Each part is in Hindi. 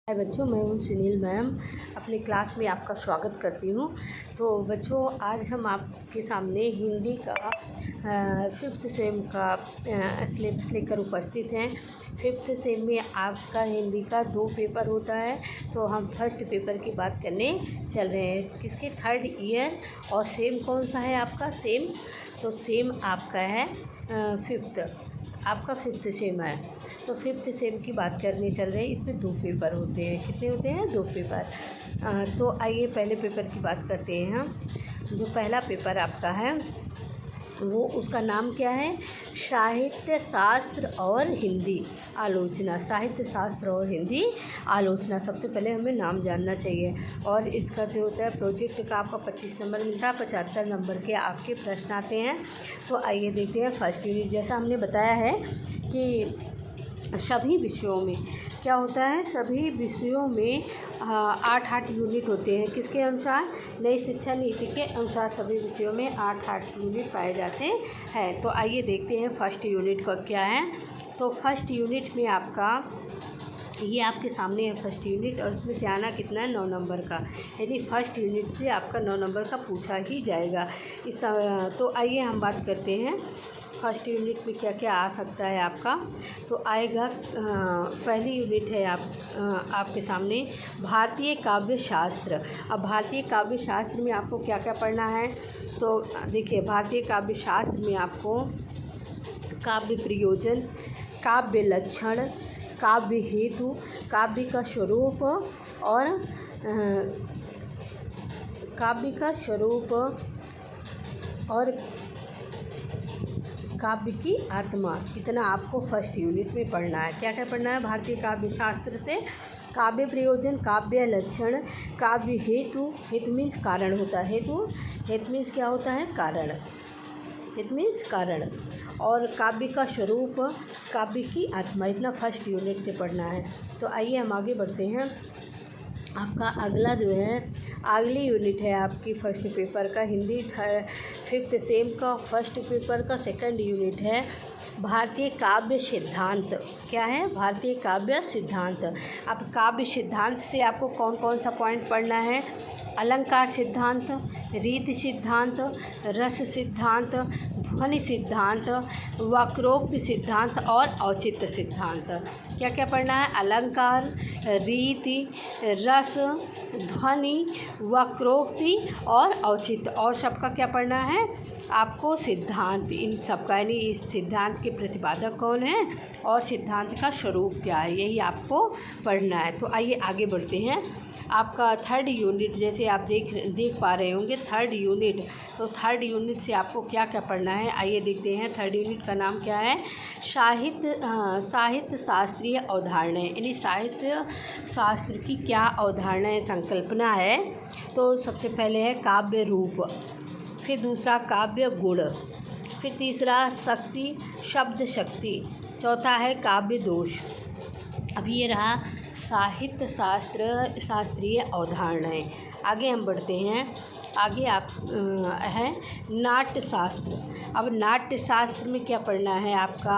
हाय बच्चों, मैं हूँ सुनील मैम। अपनी क्लास में आपका स्वागत करती हूँ। तो बच्चों, आज हम आपके सामने हिंदी का 5th सेम का सिलेबस लेकर उपस्थित हैं। 5th सेम में आपका हिंदी का 2 पेपर होता है। तो हम फर्स्ट पेपर की बात करने चल रहे हैं। किसके? 3rd year. और सेम कौन सा है आपका? सेम। तो सेम आपका है 5th, आपका 5th सेम है। तो 5th सेम की बात करने चल रहे हैं। इसमें 2 पेपर होते हैं। कितने होते हैं? 2 पेपर। तो आइए पहले पेपर की बात करते हैं हम। जो पहला पेपर आपका है वो, उसका नाम क्या है? साहित्य शास्त्र और हिंदी आलोचना। साहित्य शास्त्र और हिंदी आलोचना। सबसे पहले हमें नाम जानना चाहिए। और इसका जो होता है प्रोजेक्ट का आपका 25 नंबर मिलता है। 75 नंबर के आपके प्रश्न आते हैं। तो आइए देखते हैं फर्स्ट यूनिट। जैसा हमने बताया है कि सभी विषयों में क्या होता है? सभी विषयों में 8-8 यूनिट होते हैं। किसके अनुसार? नई शिक्षा नीति के अनुसार सभी विषयों में 8-8 यूनिट पाए जाते हैं। तो आइए देखते हैं फर्स्ट यूनिट का क्या है। तो फर्स्ट यूनिट में आपका ये आपके सामने है फर्स्ट यूनिट। और इसमें से आना कितना है? 9 नंबर का। यानी फर्स्ट यूनिट से आपका 9 नंबर का पूछा ही जाएगा। तो आइए हम बात करते हैं फर्स्ट यूनिट में क्या क्या आ सकता है आपका। तो आएगा पहली यूनिट है आपके सामने भारतीय काव्य शास्त्र। अब भारतीय काव्य शास्त्र में आपको क्या क्या पढ़ना है? तो देखिए, भारतीय काव्य शास्त्र में आपको काव्य प्रयोजन, काव्य लक्षण, काव्य हेतु, काव्य का स्वरूप और काव्य का स्वरूप और काव्य की आत्मा, इतना आपको फर्स्ट यूनिट में पढ़ना है। क्या क्या पढ़ना है भारतीय काव्य शास्त्र से? काव्य प्रयोजन, काव्य लक्षण, काव्य हेतु। हेतु मीन्स कारण होता है। हेतु मीन्स क्या होता है? कारण। हेतु मीन्स कारण। और काव्य का स्वरूप, काव्य की आत्मा, इतना फर्स्ट यूनिट से पढ़ना है। तो आइए हम आगे बढ़ते हैं। आपका अगला जो है, अगली यूनिट है आपकी फर्स्ट पेपर का हिंदी 5th सेम का फर्स्ट पेपर का सेकंड यूनिट है भारतीय काव्य सिद्धांत। क्या है? भारतीय काव्य सिद्धांत। अब काव्य सिद्धांत से आपको कौन कौन सा पॉइंट पढ़ना है? अलंकार सिद्धांत, रीति सिद्धांत, रस सिद्धांत, ध्वनि सिद्धांत, वक्रोक्ति सिद्धांत और औचित्य सिद्धांत। क्या क्या पढ़ना है? अलंकार, रीति, रस, ध्वनि, वक्रोक्ति और औचित्य। और सबका क्या पढ़ना है आपको? सिद्धांत। इन सबका, यानी इस सिद्धांत के प्रतिपादक कौन है और सिद्धांत का स्वरूप क्या है, यही आपको पढ़ना है। तो आइए आगे बढ़ते हैं। आपका 3rd यूनिट, जैसे आप देख पा रहे होंगे 3rd यूनिट। तो 3rd यूनिट से आपको क्या क्या पढ़ना है आइए देखते हैं। 3rd यूनिट का नाम क्या है? साहित्य शास्त्रीय अवधारणाएँ। यानी साहित्य शास्त्र की क्या अवधारणाएँ, संकल्पना है। तो सबसे पहले है काव्य रूप, फिर दूसरा काव्य गुण, फिर तीसरा शक्ति, शब्द शक्ति, चौथा है काव्य दोष। अब ये रहा साहित्य शास्त्रीय अवधारणाएँ। आगे हम बढ़ते हैं। आगे आप है नाट्य शास्त्र। अब नाट्य शास्त्र में क्या पढ़ना है आपका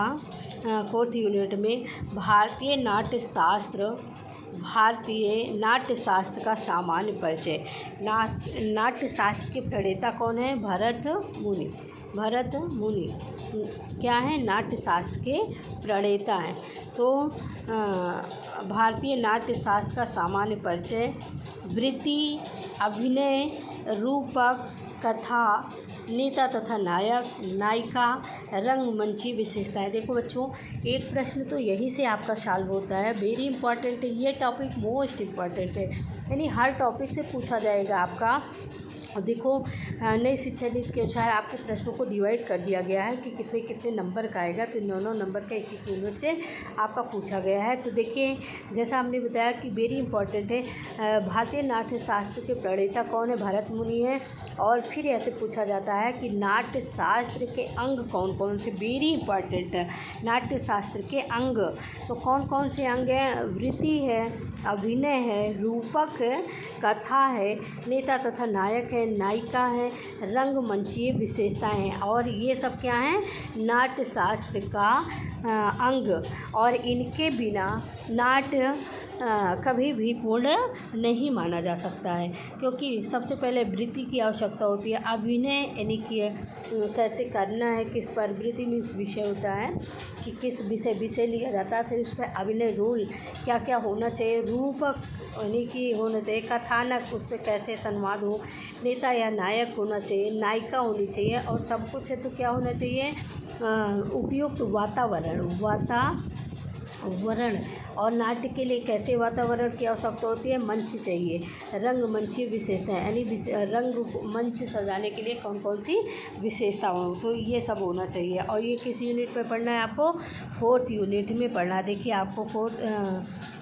4th यूनिट में? भारतीय नाट्य शास्त्र, भारतीय नाट्य शास्त्र का सामान्य परिचय। नाट्य शास्त्र के प्रणेता कौन है? भरत मुनि। भरत मुनि क्या है? नाट्य शास्त्र के प्रणेता हैं। तो भारतीय नाट्य शास्त्र का सामान्य परिचय, वृत्ति, अभिनय, रूपक, कथा, नेता तथा नायक, नायिका, रंगमंची विशेषताएं। देखो बच्चों, एक प्रश्न तो यही से आपका सॉल्व होता है। वेरी इंपॉर्टेंट है ये टॉपिक, मोस्ट इम्पॉर्टेंट है। यानी हर टॉपिक से पूछा जाएगा आपका। और देखो, नई शिक्षा नीति के अनुसार आपके प्रश्नों को डिवाइड कर दिया गया है कि कितने कितने नंबर का आएगा। तो 9-9 नंबर का एक यूनिट से आपका पूछा गया है। तो देखिए, जैसा हमने बताया कि वेरी इंपॉर्टेंट है। भारतीय नाट्य शास्त्र के प्रणेता कौन है? भरत मुनि है। और फिर ऐसे पूछा जाता है कि नाट्य शास्त्र के अंग कौन कौन से? वेरी इंपॉर्टेंट है नाट्य शास्त्र के अंग। तो कौन कौन से अंग हैं? वृत्ति है, अभिनय है, रूपक है, कथा है, नेता तथा नायक है, नायिका है, रंगमंचीय विशेषताएं हैं। और ये सब क्या हैं? नाट्य शास्त्र का अंग। और इनके बिना नाट्य कभी भी पूर्ण नहीं माना जा सकता है, क्योंकि सबसे पहले वृत्ति की आवश्यकता होती है। अभिनय यानी कि कैसे करना है, किस पर, वृत्ति मीन्स विषय होता है कि किस विषय लिया जाता है, फिर उस पर अभिनय रोल क्या क्या होना चाहिए, रूपक यानी कि होना चाहिए, कथानक उस पर कैसे संवाद हो, नेता या नायक होना चाहिए, नायिका होनी चाहिए, और सब कुछ है तो क्या होना चाहिए, उपयुक्त वातावरण और नाट्य के लिए कैसे वातावरण की आवश्यकता होती है, मंच चाहिए, रंगमंची विशेषताएं यानी रंग मंच सजाने के लिए कौन कौन सी विशेषता हो, तो ये सब होना चाहिए। और ये किस यूनिट में पढ़ना है आपको, 4th यूनिट में पढ़ना है। देखिए आपको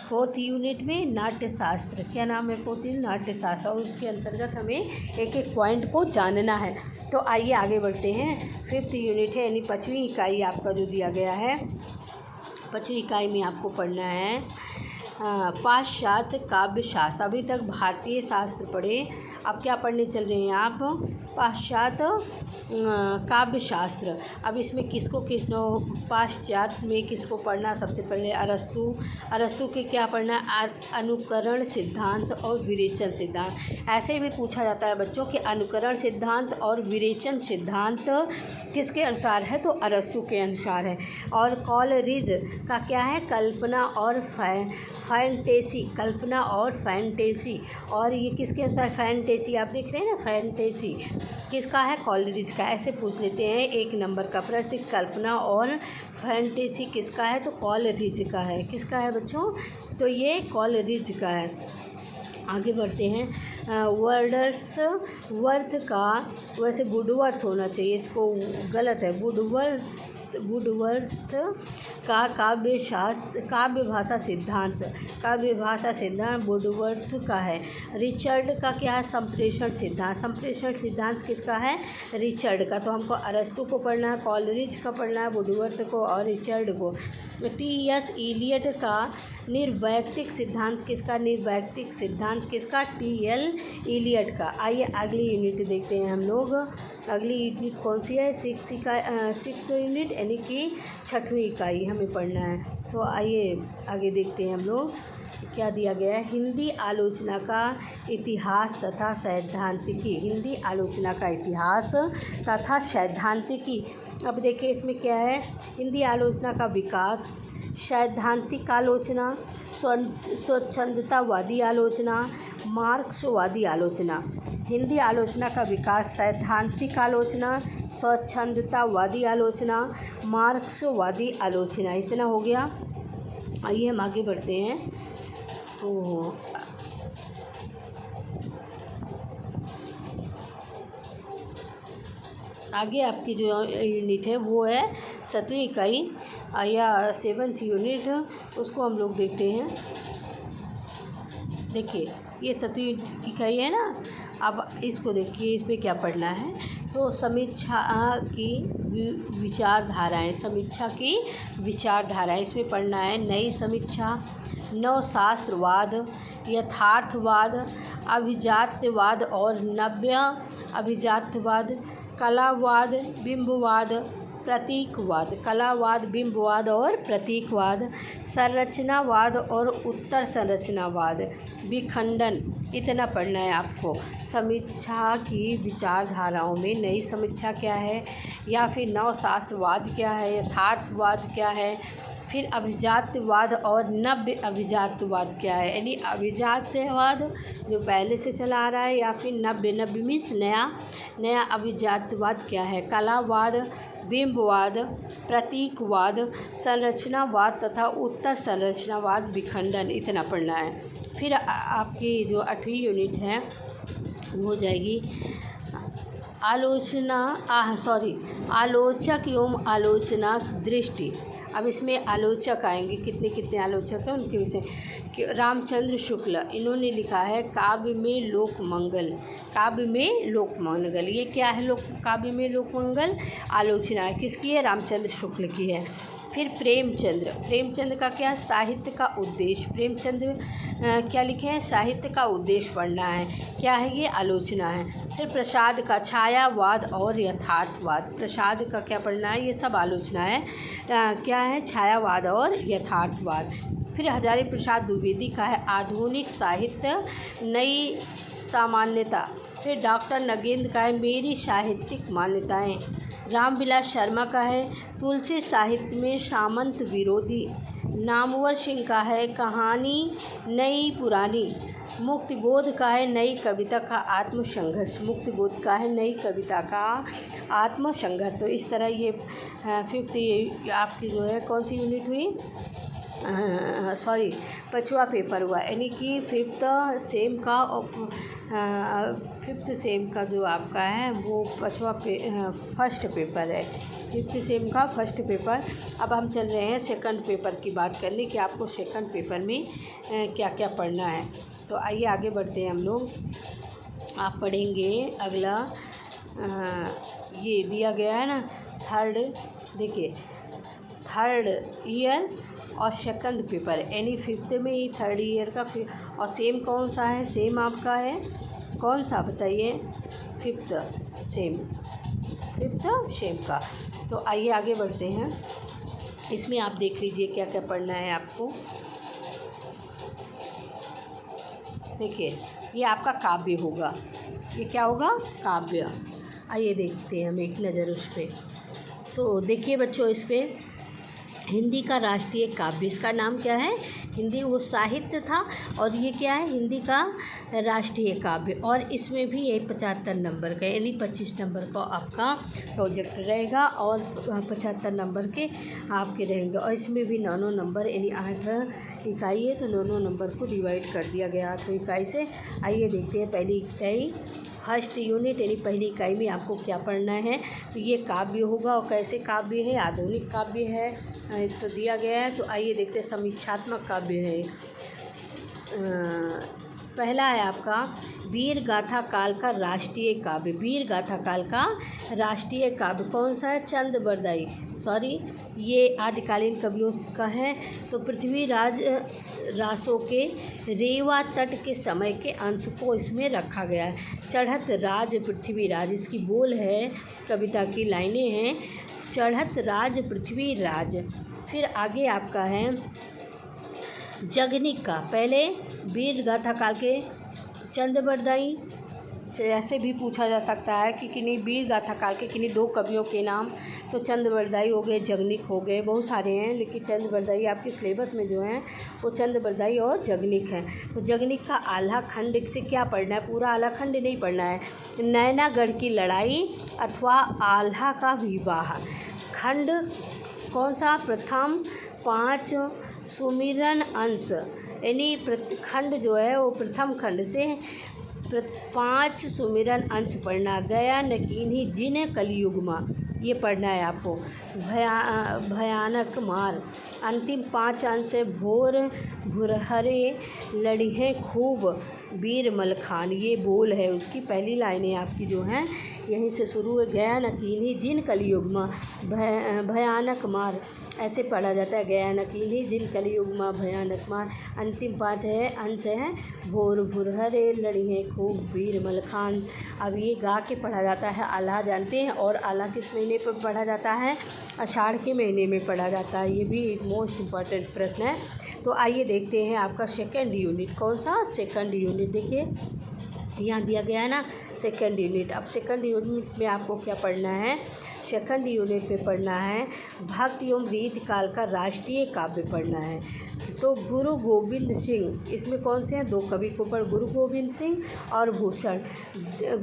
4th यूनिट में नाट्यशास्त्र, क्या नाम है 4th यूनिट, नाट्यशास्त्र, और उसके अंतर्गत हमें एक एक पॉइंट को जानना है। तो आइए आगे बढ़ते हैं। 5th यूनिट है यानी 5वीं इकाई आपका जो दिया गया है, 5वीं इकाई में आपको पढ़ना है पाश्चात्य काव्य शास्त्र। अभी तक भारतीय शास्त्र पढ़े, अब क्या पढ़ने चल रहे हैं आप, पाश्चात्य काव्य शास्त्र। अब इसमें किसको पाश्चात्य में किसको पढ़ना, सबसे पहले अरस्तु के क्या पढ़ना, अनुकरण सिद्धांत और विरेचन सिद्धांत। ऐसे भी पूछा जाता है बच्चों कि अनुकरण सिद्धांत और विरेचन सिद्धांत किसके अनुसार है, तो अरस्तु के अनुसार है। और कॉलरिज का क्या है, कल्पना और फैंटेसी, कल्पना और फैंटेसी, और ये किसके अनुसार, फैंटेसी, आप देख रहे हैं ना, फैंटेसी किसका है, कॉलरिज का। ऐसे पूछ लेते हैं 1 नंबर का प्रश्न, कल्पना और फैंटेसी किसका है, तो कॉलरिज का है। किसका है बच्चों, तो ये कॉलरिज का है। आगे बढ़ते हैं। वर्थ का, वैसे वुडवर्थ होना चाहिए, इसको गलत है, वुडवर्थ का काव्य भाषा सिद्धांत वुडवर्थ का है। रिचर्ड का क्या है, संप्रेषण सिद्धांत किसका है, रिचर्ड का। तो हमको अरस्तु को पढ़ना है, कॉलरिज का पढ़ना है, वुडवर्थ को और रिचर्ड को। टी.एस. इलियट का निर्वैयक्तिक सिद्धांत किसका, टी.एल. इलियट का। आइए अगली यूनिट देखते हैं हम लोग। अगली यूनिट कौन सी है, 6 यूनिट यानी कि 6वीं इकाई हमें पढ़ना है। तो आइए आगे देखते हैं हम लोग क्या दिया गया है। हिंदी आलोचना का इतिहास तथा सैद्धांतिकी। अब देखिए इसमें क्या है, हिंदी आलोचना का विकास, सैद्धांतिक आलोचना, स्वच्छंदतावादी आलोचना, मार्क्सवादी आलोचना। हिंदी आलोचना का विकास, सैद्धांतिक आलोचना, स्वच्छंदतावादी आलोचना, मार्क्सवादी आलोचना। इतना हो गया। आइए हम आगे बढ़ते हैं। तो आगे आपकी जो यूनिट है वो है 7वीं इकाई या 7th यूनिट, उसको हम लोग देखते हैं। देखिए ये 7वीं इकाई है ना, अब इसको देखिए, इसमें क्या पढ़ना है, तो समीक्षा की विचारधाराएं, इसमें पढ़ना है नई समीक्षा, नवशास्त्रवाद, यथार्थवाद, अभिजात्यवाद और नव्य अभिजात्यवाद, कलावाद, बिंबवाद, प्रतीकवाद, संरचनावाद और उत्तर संरचनावाद, विखंडन। इतना पढ़ना है आपको। समीक्षा की विचारधाराओं में नई समीक्षा क्या है, या फिर नवशास्त्रवाद क्या है, यथार्थवाद क्या है, फिर अभिजात्यवाद और नव्य अभिजात्यवाद क्या है, यानी अभिजात्यवाद जो पहले से चला आ रहा है, या फिर नव्य मीन्स नया अभिजात्यवाद क्या है, कलावाद, बिंबवाद, प्रतीकवाद, संरचनावाद तथा उत्तर संरचनावाद, विखंडन। इतना पढ़ना है। फिर आपकी जो 8वीं यूनिट है वो हो जाएगी आलोचक एवं आलोचना दृष्टि। अब इसमें आलोचक आएंगे, कितने आलोचक हैं उनके विषय। रामचंद्र शुक्ल, इन्होंने लिखा है काव्य में लोकमंगल। ये क्या है, काव्य में लोकमंगल आलोचना है, किसकी है, रामचंद्र शुक्ल की है। फिर प्रेमचंद का क्या, साहित्य का उद्देश्य। प्रेमचंद क्या लिखे हैं, साहित्य का उद्देश्य पढ़ना है, क्या है ये, आलोचना है। फिर प्रसाद का छायावाद और यथार्थवाद, प्रसाद का क्या पढ़ना है, ये सब आलोचना है, क्या है, छायावाद और यथार्थवाद। फिर हजारी प्रसाद द्विवेदी का है आधुनिक साहित्य नई सामान्यता। फिर डॉक्टर नगेंद्र का है मेरी साहित्यिक मान्यताएं। रामविलास शर्मा का है तुलसी साहित्य में सामंत विरोधी। नामवर सिंह का है कहानी नई पुरानी। मुक्तिबोध का है नई कविता का आत्मसंघर्ष। मुक्तिबोध का है नई कविता का आत्मसंघर्ष। तो इस तरह ये फिफ्थ ये आपकी जो है कौन सी यूनिट हुई, सॉरी पांचवा पेपर हुआ, यानी कि फिफ्थ सेम का जो आपका है वो फर्स्ट पेपर है, फिफ्थ सेम का फर्स्ट पेपर। अब हम चल रहे हैं सेकंड पेपर की बात करने कि आपको सेकंड पेपर में क्या क्या पढ़ना है। तो आइए आगे बढ़ते हैं हम लोग। आप पढ़ेंगे अगला, ये दिया गया है ना थर्ड, देखिए थर्ड ईयर और सेकंड पेपर, यानी फिफ्थ में ही थर्ड ईयर का और सेम कौन सा है, सेम आपका है कौन सा बताइए, फिफ्थ सेम का। तो आइए आगे बढ़ते हैं। इसमें आप देख लीजिए क्या क्या पढ़ना है आपको। देखिए ये आपका काव्य होगा, ये क्या होगा, काव्य। आइए देखते हैं हम एक नज़र उस पर। तो देखिए बच्चों, इस पर हिंदी का राष्ट्रीय काव्य, इसका नाम क्या है, हिंदी वो साहित्य था और ये क्या है, हिंदी का राष्ट्रीय काव्य। और इसमें भी ये 75 नंबर का, यानी 25 नंबर का आपका प्रोजेक्ट रहेगा और 75 नंबर के आपके रहेंगे। और इसमें भी 9 नंबर, यानी 8 इकाई है तो 9 नंबर को डिवाइड कर दिया गया 8 इकाई से। आइए देखते हैं पहली इकाई फर्स्ट यूनिट, यानी पहली इकाई में आपको क्या पढ़ना है। तो ये काव्य होगा, और कैसे काव्य है, आधुनिक काव्य है तो दिया गया है। तो आइए देखते हैं समीक्षात्मक काव्य है। पहला है आपका वीर गाथा काल का राष्ट्रीय काव्य। वीर गाथा काल का राष्ट्रीय काव्य कौन सा है, चंद बरदाई, सॉरी ये आदिकालीन कवियों का है। तो पृथ्वीराज रासों के रेवा तट के समय के अंश को इसमें रखा गया है। चढ़त राज पृथ्वीराज, इसकी बोल है, कविता की लाइनें हैं, चढ़त राज पृथ्वीराज। फिर आगे आपका है जगनिक का, पहले वीर गाथा काल के चंद बरदाई, ऐसे भी पूछा जा सकता है कि किन्हीं वीर गाथा काल के किन्हीं 2 कवियों के नाम। तो चंद बरदाई हो गए, जगनिक हो गए, बहुत सारे हैं, लेकिन चंद बरदाई आपके सिलेबस में जो हैं वो चंद बरदाई और जगनिक हैं। तो जगनिक का आल्हा खंड से क्या पढ़ना है, पूरा आल्हा खंड नहीं पढ़ना है। नैनागढ़ की लड़ाई अथवा आल्हा का विवाह, खंड कौन सा, प्रथम 5 सुमिरन अंश, यानी खंड जो है वो प्रथम खंड से 5 सुमिरन अंश पढ़ना। गया न कीन्ही जिन कलियुगमा, ये पढ़ना है आपको। भयानक मार, अंतिम 5 अंश है। भोर भुरहरे लड़िहे खूब वीर मलखान, ये बोल है उसकी, पहली लाइनें आपकी जो हैं यहीं से शुरू है। गया न कीन्ही जिन कलियुगमा भयानक मार, ऐसे पढ़ा जाता है, गया न कीन्ही जिन कलियुगमा भयानक मार। अंतिम 5 है अंश है, भोर भुरहरे लड़िहे खूब वीर मलखान। अब ये गा के पढ़ा जाता है, आल्हा जानते हैं, और आल्हा किस महीने पर पढ़ा जाता है, आषाढ़ के महीने में पढ़ा जाता है। ये भी एक मोस्ट इम्पॉर्टेंट प्रश्न है। तो आइए देखते हैं आपका सेकंड यूनिट कौन सा, सेकंड यूनिट देखिए यहाँ दिया गया है ना, सेकंड यूनिट। अब सेकंड यूनिट में आपको क्या पढ़ना है, सेकंड यूनिट पे पढ़ना है भक्ति एवं रीति काल का राष्ट्रीय काव्य पढ़ना है। तो गुरु गोविंद सिंह, इसमें कौन से हैं, 2 कवि को पढ़, गुरु गोविंद सिंह और भूषण।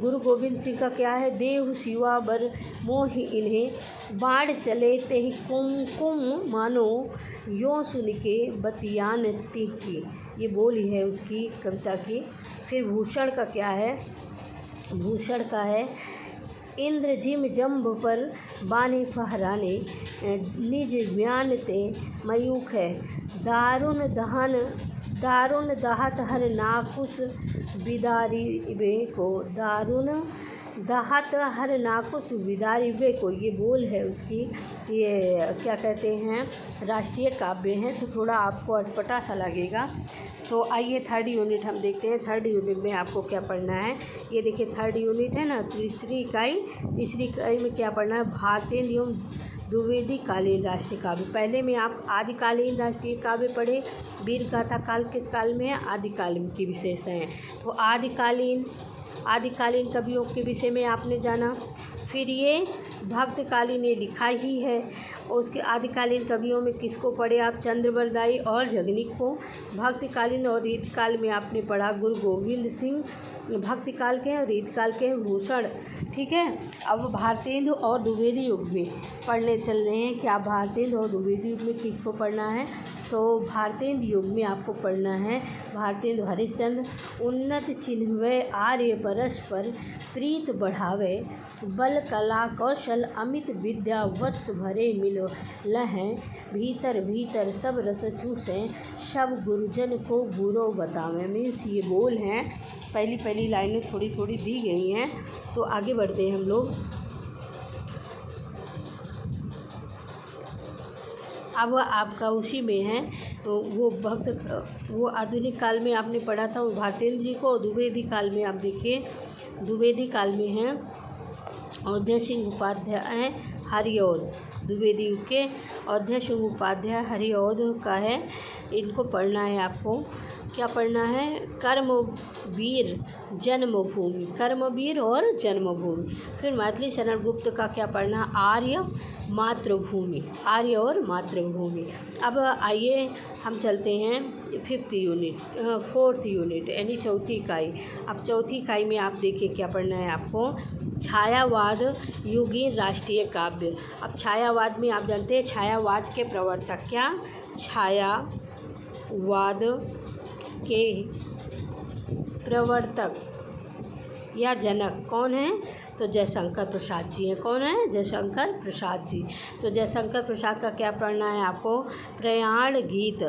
गुरु गोविंद सिंह का क्या है, देव शिवा बर मोह इन्हें बाढ़ चले ते कुमकुम मानो यो सुन के बतियान ती की, ये बोली है उसकी कविता की। फिर भूषण का क्या है, भूषण का है इंद्र जिम जम्भ पर बानी फहराने निज म्यान ते मयूख है। दारुण दहत हर नाकुस बिदारी बे को, दारुण दहत हर नाकुस बिदारी बे को, ये बोल है उसकी। ये क्या कहते हैं, राष्ट्रीय काव्य हैं, तो थोड़ा आपको अटपटा सा लगेगा। तो आइए थर्ड यूनिट हम देखते हैं। थर्ड यूनिट में आपको क्या पढ़ना है, ये देखिए थर्ड यूनिट है ना, तीसरी इकाई में क्या पढ़ना है, भारतेंद्र एवं द्विवेदी कालीन राष्ट्रीय काव्य। पहले में आप आदिकालीन राष्ट्रीय काव्य पढ़े, वीर गाथा काल किस काल में है, आदिकालीन की विशेषताएं। तो आदिकालीन कवियों के विषय में आपने जाना। फिर ये भक्तकालीन ने लिखा ही है, और उसके आदिकालीन कवियों में किसको पढ़े आप, चंद्रबरदाई और जगनिक को। भक्तकालीन और रीतकाल में आपने पढ़ा गुरु गोविंद सिंह, भक्तकाल के और रीतकाल के भूषण। ठीक है, अब भारतेंदु और द्विवेदी युग में पढ़ने चल रहे हैं कि आप भारतेंदु और द्विवेदी युग में किसको पढ़ना है। तो भारतेंदु युग में आपको पढ़ना है भारतेंदु हरिश्चंद्र। उन्नत चिन्हवे आर्य परस्पर प्रीत बढ़ावे, बल कला कौशल अमित विद्या वत्स भरे मिलो लहें, भीतर भीतर सब रस चूसें, सब गुरुजन को बुरो बतावें। मीन्स ये बोल हैं, पहली लाइनें थोड़ी थोड़ी दी गई हैं। तो आगे बढ़ते हैं हम लोग। अब आपका उसी में है तो वो आधुनिक काल में आपने पढ़ा था भारतेंदु जी को। द्विवेदी काल में आप देखिए, द्विवेदी काल में हैं अवधेय सिंह उपाध्याय हरिऔध। द्विवेदी युग के अवधेय सिंह उपाध्याय हरिऔध का है, इनको पढ़ना है आपको। क्या पढ़ना है, कर्मवीर जन्मभूमि, कर्मवीर और जन्मभूमि। फिर मैथिली शरण गुप्त का क्या पढ़ना, आर्य मातृभूमि, आर्य और मातृभूमि। अब आइए हम चलते हैं फोर्थ यूनिट यानी चौथी इकाई। अब चौथी इकाई में आप देखिए क्या पढ़ना है आपको, छायावाद युगीन राष्ट्रीय काव्य। अब छायावाद में आप जानते हैं छायावाद के प्रवर्तक, क्या छायावाद के प्रवर्तक या जनक कौन है, तो जयशंकर प्रसाद जी हैं। कौन है, जयशंकर प्रसाद जी। तो जयशंकर प्रसाद का क्या पढ़ना है आपको, प्रयाण गीत,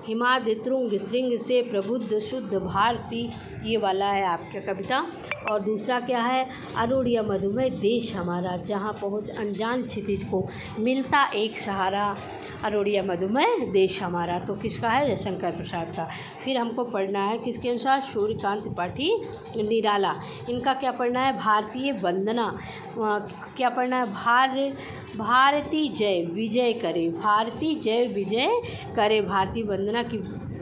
हिमाद्रितुंग श्रृंग से प्रबुद्ध शुद्ध भारती, ये वाला है आपका कविता। और दूसरा क्या है, अरुणिया मधुमेह देश हमारा, जहाँ पहुँच अनजान क्षितिज को मिलता एक सहारा, अरुणिया मधुमेह देश हमारा। तो किसका है, जयशंकर प्रसाद का। फिर हमको पढ़ना है किसके अनुसार, सूर्यकांत त्रिपाठी निराला, इनका क्या पढ़ना है, भारतीय वंदना। क्या पढ़ना है, भारती जय विजय करे, भारती जय विजय करे, भारतीय वंदना की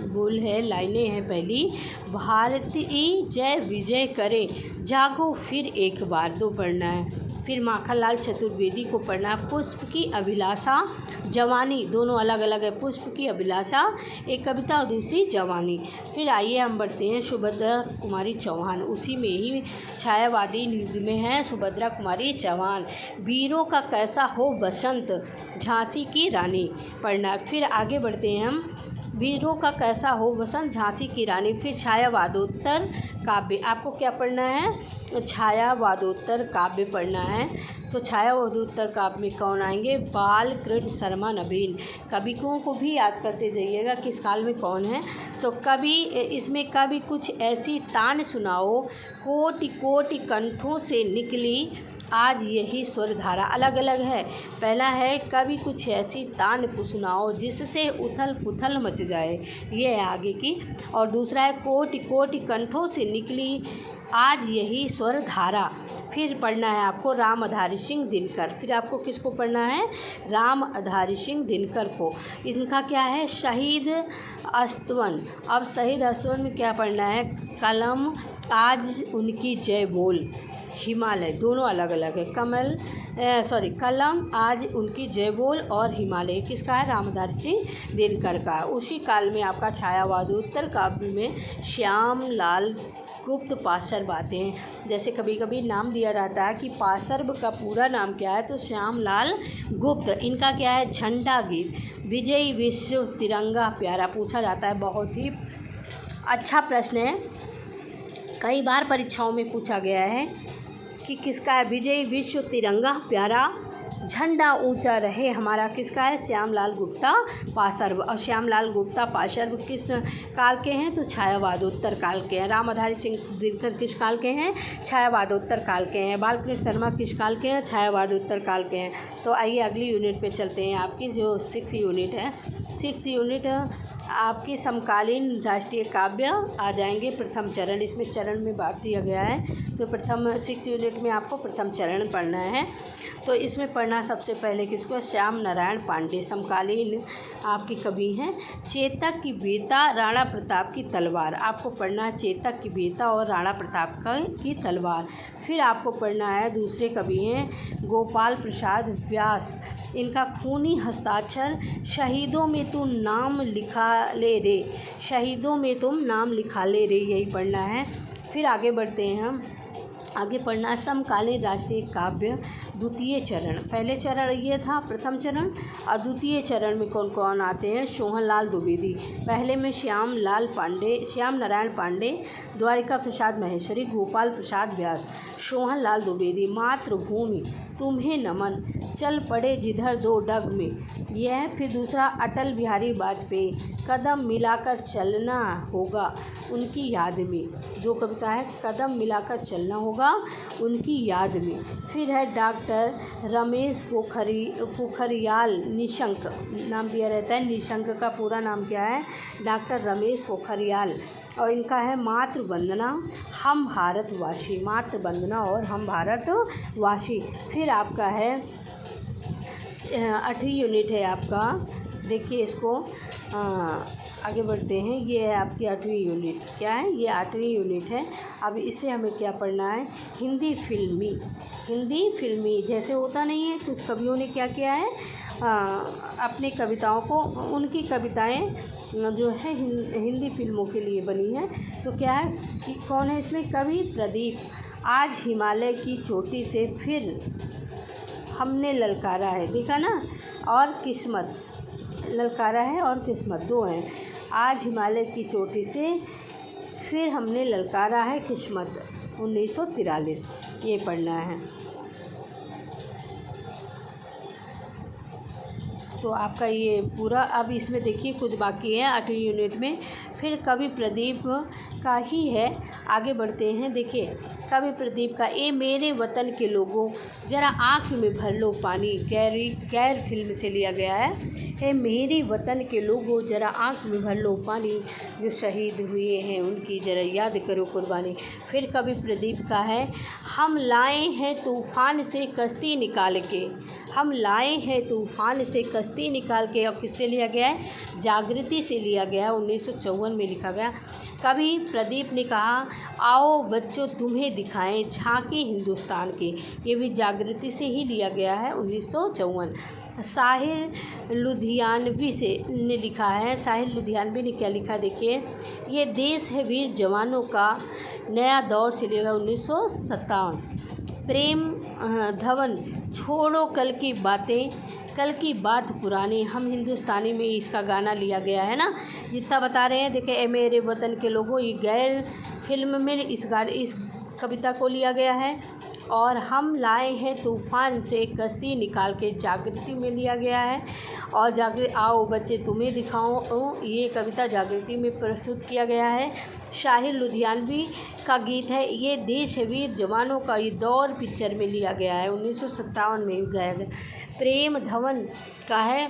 बोल है, लाइनें हैं पहली, भारती जय विजय करे, जागो फिर एक बार, दो पढ़ना है। फिर माखनलाल चतुर्वेदी को पढ़ना है, पुष्प की अभिलाषा जवानी, दोनों अलग अलग है, पुष्प की अभिलाषा एक कविता और दूसरी जवानी। फिर आइए हम बढ़ते हैं सुभद्रा कुमारी चौहान, उसी में ही छायावादी युग में है सुभद्रा कुमारी चौहान। वीरों का कैसा हो बसंत, झांसी की रानी पढ़ना। फिर आगे बढ़ते हैं हम, वीरों का कैसा हो बसंत, झांसी की रानी। फिर छायावादोत्तर काव्य, आपको क्या पढ़ना है, छायावादोत्तर काव्य पढ़ना है। तो छायावादोत्तर काव्य में कौन आएंगे, बालकृष्ण शर्मा नवीन। कवियों को भी याद करते जाइएगा किस काल में कौन है। तो कवि इसमें कवि कुछ ऐसी तान सुनाओ, कोटि कोटि कंठों से निकली आज यही स्वरधारा, अलग अलग है। पहला है कवि कुछ ऐसी तान सुनाओ जिससे उथल पुथल मच जाए, ये है आगे की। और दूसरा है कोटि कोटि कंठों से निकली आज यही स्वरधारा। फिर पढ़ना है आपको राम आधारी सिंह दिनकर। फिर आपको किसको पढ़ना है, राम आधारी सिंह दिनकर को। इनका क्या है, शहीद अस्तवन। अब शहीद अस्तवन में क्या पढ़ना है, कलम आज उनकी जय बोल, हिमालय, दोनों अलग अलग है। कलम आज उनकी जय बोल और हिमालय किसका है, रामधारी सिंह दिनकर का। उसी काल में आपका छायावादोत्तर काव्य में श्याम लाल गुप्त पार्श्व आते हैं। जैसे कभी कभी नाम दिया जाता है कि पार्श्व का पूरा नाम क्या है, तो श्याम लाल गुप्त। इनका क्या है, झंडा गीत, विजयी विश्व तिरंगा प्यारा पूछा जाता है। बहुत ही अच्छा प्रश्न है, कई बार परीक्षाओं में पूछा गया है कि किसका है, विजयी विश्व तिरंगा प्यारा, झंडा ऊंचा रहे हमारा, किसका है, श्यामलाल गुप्ता पार्श्व। और श्यामलाल गुप्ता पार्श्व किस काल के हैं, तो छायावादोत्तर काल के हैं। राम आधारी सिंह दिनकर किस काल के हैं, छायावादोत्तर काल के हैं। बालकृष्ण शर्मा किस काल के हैं, छायावादोत्तर काल के हैं। तो आइए अगली यूनिट पे चलते हैं, आपकी जो 6 यूनिट है। 6 यूनिट आपके समकालीन राष्ट्रीय काव्य आ जाएंगे। प्रथम चरण, इसमें चरण में बांट दिया गया है। तो प्रथम 6 यूनिट में आपको प्रथम चरण पढ़ना है। तो इसमें पढ़ना सबसे पहले किसको? श्याम नारायण पांडे समकालीन आपके कवि हैं। चेतक की वीरता, राणा प्रताप की तलवार, आपको पढ़ना है चेतक की वीरता और राणा प्रताप की तलवार। फिर आपको पढ़ना है, दूसरे कवि हैं गोपाल प्रसाद व्यास, इनका खूनी हस्ताक्षर, शहीदों में तुम नाम लिखा ले रे, शहीदों में तुम नाम लिखा ले रे, यही पढ़ना है। फिर आगे बढ़ते हैं हम। आगे पढ़ना है समकालीन राष्ट्रीय काव्य द्वितीय चरण। पहले चरण ये था प्रथम चरण, और द्वितीय चरण में कौन कौन आते हैं? सोहनलाल द्विवेदी। पहले में श्याम नारायण पांडे, द्वारिका प्रसाद महेश्वरी, गोपाल प्रसाद व्यास, सोहनलाल द्विवेदी। मातृभूमि तुम्हें नमन, चल पड़े जिधर दो डग में, यह। फिर दूसरा अटल बिहारी वाजपेयी, कदम मिलाकर चलना होगा उनकी याद में, जो कविता है कदम मिलाकर चलना होगा उनकी याद में। फिर है डॉक्टर रमेश पोखरियाल निशंक, नाम दिया रहता है, निशंक का पूरा नाम क्या है? डॉक्टर रमेश पोखरियाल। और इनका है मातृवंदना हम भारतवासी, मातृवंदना और हम भारतवासी। फिर आपका है 8वीं यूनिट है आपका, देखिए इसको, आगे बढ़ते हैं। ये है आपकी 8वीं यूनिट। क्या है? ये 8वीं यूनिट है। अब इससे हमें क्या पढ़ना है? हिंदी फिल्मी जैसे होता नहीं है, कुछ कवियों ने क्या किया है, अपनी कविताओं को, उनकी कविताएं जो है हिंदी फिल्मों के लिए बनी है। तो क्या है कि कौन है इसमें? कवि प्रदीप। आज हिमालय की चोटी से फिर हमने ललकारा है, देखा ना, और किस्मत, ललकारा है और किस्मत, दो हैं। आज हिमालय की चोटी से फिर हमने ललकारा है किस्मत, 1943, ये पढ़ना है। तो आपका ये पूरा, अब इसमें देखिए कुछ बाकी है 8वीं यूनिट में। फिर कवि प्रदीप का ही है, आगे बढ़ते हैं। देखिए कवि प्रदीप का, ए मेरे वतन के लोगों ज़रा आँख में भर लो पानी, गैर फिल्म से लिया गया है। ए मेरे वतन के लोगों ज़रा आँख में भर लो पानी, जो शहीद हुए हैं उनकी ज़रा याद करो कुर्बानी। फिर कवि प्रदीप का है, हम लाए हैं तूफ़ान से कश्ती निकाल के, हम लाए हैं तूफ़ान से कश्ती निकाल के। और किससे लिया गया है? जागृति से लिया गया है, 1954 में लिखा गया। कवि प्रदीप ने कहा, आओ बच्चों तुम्हें दिखाएं झांकी हिंदुस्तान के, ये भी जागृति से ही लिया गया है, 1954। साहिर लुधियानवी ने लिखा है, साहिर लुधियानवी ने क्या लिखा? देखिए, ये देश है वीर जवानों का नया दौर से लिया गया, 1957। प्रेम धवन, छोड़ो कल की बातें, कल की बात पुरानी, हम हिंदुस्तानी में इसका गाना लिया गया है ना, जितना बता रहे हैं। देखिए, ए मेरे वतन के लोगों, ये गैर फिल्म में इस कविता को लिया गया है। और हम लाए हैं तूफ़ान से कश्ती निकाल के, जागृति में लिया गया है। और आओ बच्चे तुम्हें दिखाओ, ये कविता जागृति में प्रस्तुत किया गया है। साहिर लुधियानवी का गीत है, ये देश है वीर जवानों का, ये दौर पिक्चर में लिया गया है, 1957 में गाया गया। प्रेम धवन का है,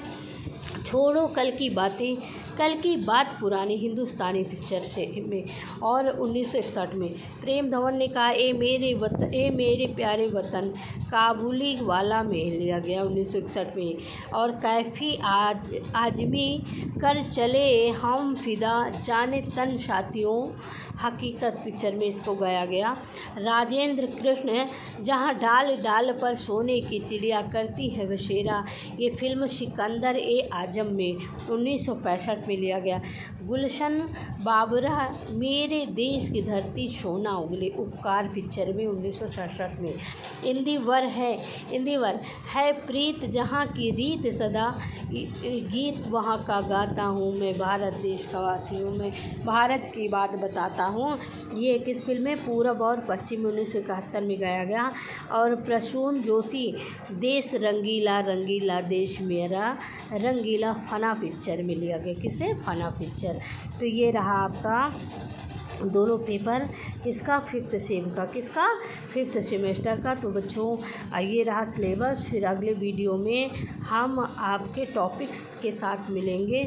छोड़ो कल की बातें, कल की बात पुरानी, हिंदुस्तानी पिक्चर से में, और 1961 में। प्रेम धवन ने कहा, ए मेरे प्यारे वतन, काबुली वाला में लिया गया, 1961 में। और कैफी आजमी कर चले हम फिदा, जाने तन साथियों, हकीकत पिक्चर में इसको गाया गया। राजेंद्र कृष्ण, जहाँ डाल डाल पर सोने की चिड़िया करती है बसेरा, ये फिल्म सिकंदर ए आजम में 1965 में लिया गया। गुलशन बाबरा, मेरे देश की धरती सोना उगले, उपकार पिक्चर में 1967 में। इंदिवर है प्रीत जहाँ की रीत सदा, गीत वहाँ का गाता हूँ मैं, भारत देश का वासी हूँ मैं, भारत की बात बताता हूँ। ये किस फिल्म में? पूरब और पश्चिम, 1971 में गाया गया। और प्रसून जोशी, देश रंगीला रंगीला देश मेरा रंगीला, फना पिक्चर में लिया गया। किसे? फना पिक्चर। तो ये रहा आपका दोनों पेपर, किसका? 5th सेम का, किसका? 5th सेमेस्टर का। तो बच्चों ये रहा सिलेबस। फिर अगले वीडियो में हम आपके टॉपिक्स के साथ मिलेंगे।